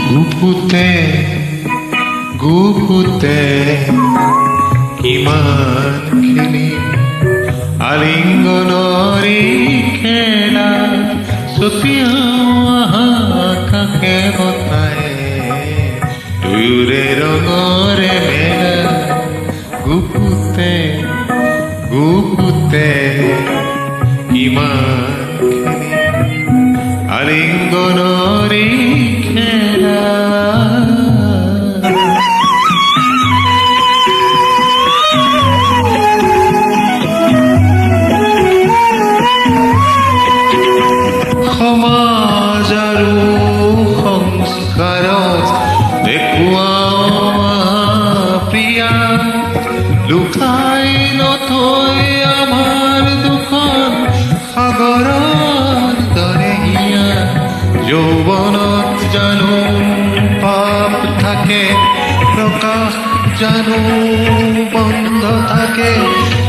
গুপুতে গুপুতে কিমানখিনি আলিঙ্গনৰি খেলা ছটিয়াও কাকে বতাহে দুয়োৰে ৰঙৰে মেলা গুপুতে গুপুতে কিমানখিনি আলিঙ্গনৰি খেলা সমাজ আৰু সংস্কাৰত দেখুৱাও প্ৰিয়া লুকাই নথৈ আমাৰ দুখন সাগৰৰ দৰে হিয়া যৌৱনত জানো পাপ থাকে প্ৰকাশ জানো বন্ধ থাকে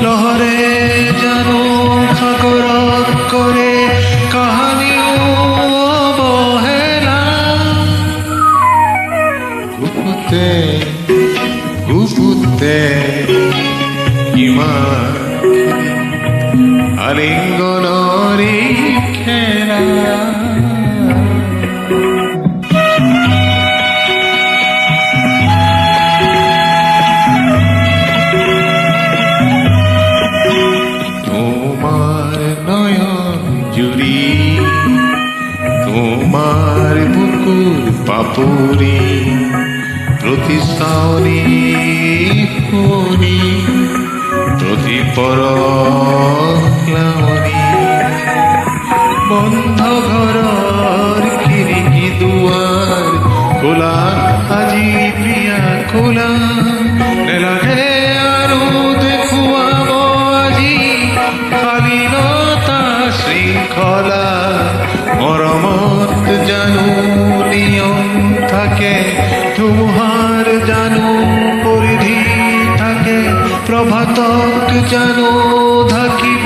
লহৰে জানো সাগৰত কৰে কাহানিও অৱহেলা গুপুতে গুপুতে কিমান আলিঙ্গনৰি খেলা তোমার নয়ন জুড়ি তোমার বুকুর পাপড়ি প্রতিস্থানী শুনি প্রতি পরলানি বন্ধ ঘৰৰ খিৰিকী দুৱাৰ খোলা আজি প্ৰিয়া খোলা নেলাগে আৰু দেখুৱাব আজি স্বাধীনতা শৃংখলা মৰমত জানো নিয়ম থাকে ধুমুহাৰ জানো পৰিধি থাকে প্ৰভাতক জানো ঢাকিব